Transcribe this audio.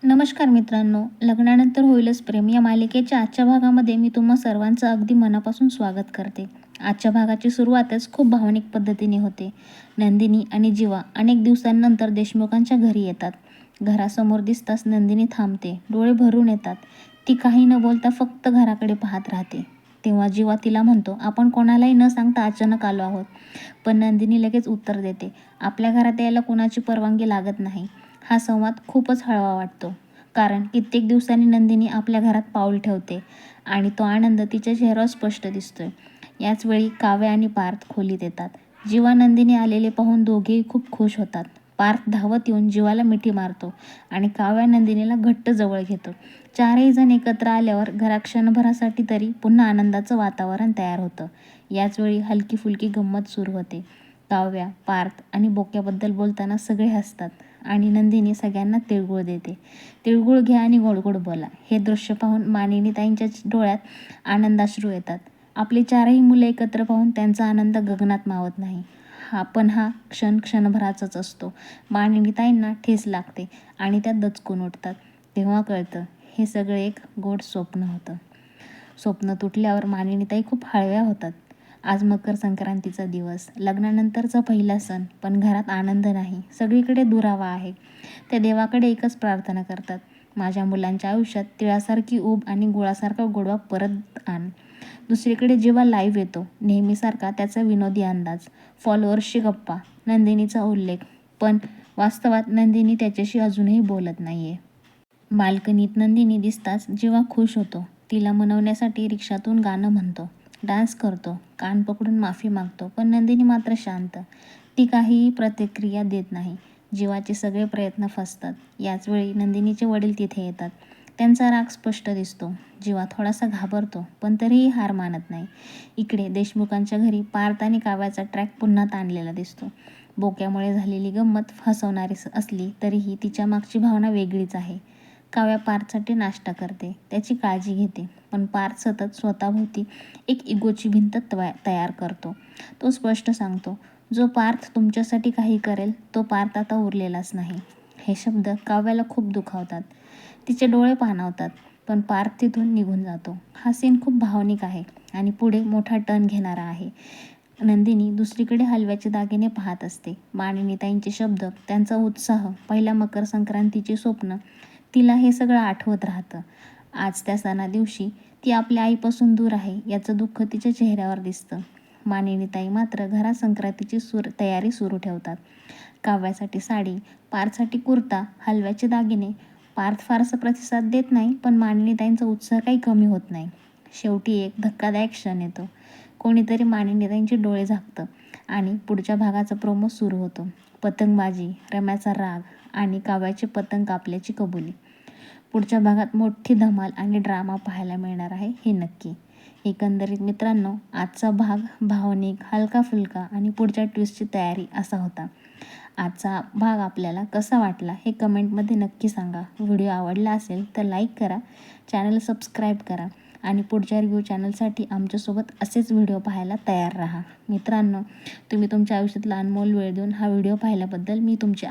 नमस्कार मित्रांनो, लग्नानंतर होईलच प्रेम या मालिकेच्या आजच्या भागामध्ये मी तुम्हा सर्वांचं अगदी मनापासून स्वागत करते. आजच्या भागाची सुरुवातच खूप भावनिक पद्धतीने होते. नंदिनी आणि जीवा अनेक दिवसांनंतर देशमुखांच्या घरी येतात. घरासमोर दिसताच नंदिनी थांबते, डोळे भरून येतात. ती काही न बोलता फक्त घराकडे पाहत राहते. तेव्हा जीवा तिला म्हणतो, आपण कोणालाही न सांगता अचानक आलो आहोत. पण नंदिनी लगेच उत्तर देते, आपल्या घरात यायला कोणाची परवानगी लागत नाही. हा संवाद खूपच हळवा वाटतो, कारण कित्येक दिवसांनी नंदिनी आपल्या घरात पाऊल ठेवते आणि तो आनंद तिच्या चेहऱ्यावर स्पष्ट दिसतोय. याचवेळी काव्य आणि पार्थ खोलीत येतात. जीवा नंदिनी आलेले पाहून दोघेही खूप खुश होतात. पार्थ धावत येऊन जीवाला मिठी मारतो आणि काव्य नंदिनीला घट्ट जवळ घेतो. चारही जण एकत्र आल्यावर घरात क्षणभरासाठी तरी पुन्हा आनंदाचं वातावरण तयार होतं. याचवेळी हलकी फुलकी गंमत सुरू होते. काव्या, पार्थ आणि बोक्याबद्दल बोलताना सगळे हसतात आणि नंदिनी सगळ्यांना तिळगुळ देते. तिळगुळ घ्या आणि गोड गोड बोला. हे दृश्य पाहून मानिनीताईंच्या डोळ्यात आनंदाश्रू येतात. आपली चारही मुले एकत्र पाहून त्यांचा आनंद गगनात मावत नाही. पण हा क्षण क्षणभराचाच असतो. मानिनीताईंना ठेस लागते आणि त्या दचकून उठतात. तेव्हा कळतं, हे सगळं एक गोड स्वप्न होतं. स्वप्न तुटल्यावर मानिनीताई खूप हळव्या होतात. आज मकर संक्रांतीचा दिवस, लग्नानंतरचा पहिला सण, पण घरात आनंद नाही, सगळीकडे दुरावा आहे. त्या देवाकडे एकच प्रार्थना करतात, माझ्या मुलांच्या आयुष्यात तिळासारखी ऊब आणि गुळासारखा गोडवा परत आण. दुसरीकडे जेव्हा लाईव्ह येतो, नेहमीसारखा त्याचा विनोदी अंदाज, फॉलोअर्सची गप्पा, नंदिनीचा उल्लेख, पण वास्तवात नंदिनी त्याच्याशी अजूनही बोलत नाहीये. बाल्कनीत नंदिनी दिसताच जेव्हा खुश होतो. तिला मनवण्यासाठी रिक्षातून गाणं म्हणतो, डान्स करतो, कान पकडून माफी मागतो. पण नंदिनी मात्र शांत. ती काहीही प्रतिक्रिया देत नाही. जीवाचे सगळे प्रयत्न फसतात. याचवेळी नंदिनीचे वडील तिथे येतात. त्यांचा राग स्पष्ट दिसतो. जीवा थोडासा घाबरतो, पण तरीही हार मानत नाही. इकडे देशमुखांच्या घरी पार्थ आणि काव्याचा ट्रॅक पुन्हा ताणलेला दिसतो. बोक्यामुळे झालेली गंमत हसवणारी असली तरीही तिच्या मागची भावना वेगळीच आहे. काव्या पार्थसाठी नाश्ता करते, त्याची काळजी घेते, पण पार्थ सतत स्वतःभोवती एक इगोची भिंत तयार करतो. तो स्पष्ट सांगतो, जो पार्थ तुमच्यासाठी काही करेल तो पार्थ आता उरलेलाच नाही. हे शब्द काव्याला खूप दुखावतात. तिचे डोळे पाणावतात, पण पार्थ तिथून निघून जातो. हा सीन खूप भावनिक आहे आणि पुढे मोठा टर्न घेणारा आहे. नंदिनी दुसरीकडे हलव्याचे दागिने पाहत असते. मानिनीताईंचे शब्द, त्यांचा उत्साह, पहिल्या मकर संक्रांतीचे स्वप्न, तिला हे सगळं आठवत राहतं. आज त्या सणादिवशी ती आपल्या आईपासून दूर आहे याचं दुःख तिच्या चेहऱ्यावर दिसतं. मानिनीताई मात्र घरात संक्रांतीची तयारी सुरू ठेवतात. काव्यासाठी साडी, पार्थसाठी कुर्ता, हलव्याचे दागिने. पार्थ फारसा प्रतिसाद देत नाही, पण मानिनीताईंचा उत्साह काही कमी होत नाही. शेवटी एक धक्कादायक क्षण येतो. कोणीतरी मानिनीताईंचे डोळे झाकतं आणि पुढच्या भागाचा प्रोमो सुरू होतो. पतंगबाजी, रम्याचा राग आणि काव्याचे पतंग कापल्याची कबुली. पुढच्या भागात मोठी धमाल आणि ड्रामा पाहायला मिळणार आहे, हे नक्की. एकंदरीत मित्रांनो, आजचा भाग भावनिक, हलका फुलका आणि पुढच्या ट्विस्टची तयारी असा होता. आजचा भाग आपल्याला कसा वाटला हे कमेंटमध्ये नक्की सांगा. व्हिडिओ आवडला असेल तर लाईक करा, चॅनल सबस्क्राईब करा आणि पुढच्या रिव्ह्यू चॅनलसाठी आमच्यासोबत असेच व्हिडिओ पाहायला तयार राहा. मित्रांनो, तुम्ही तुमच्या आयुष्यातला अनमोल वेळ देऊन हा व्हिडिओ पाहिल्याबद्दल मी तुमचे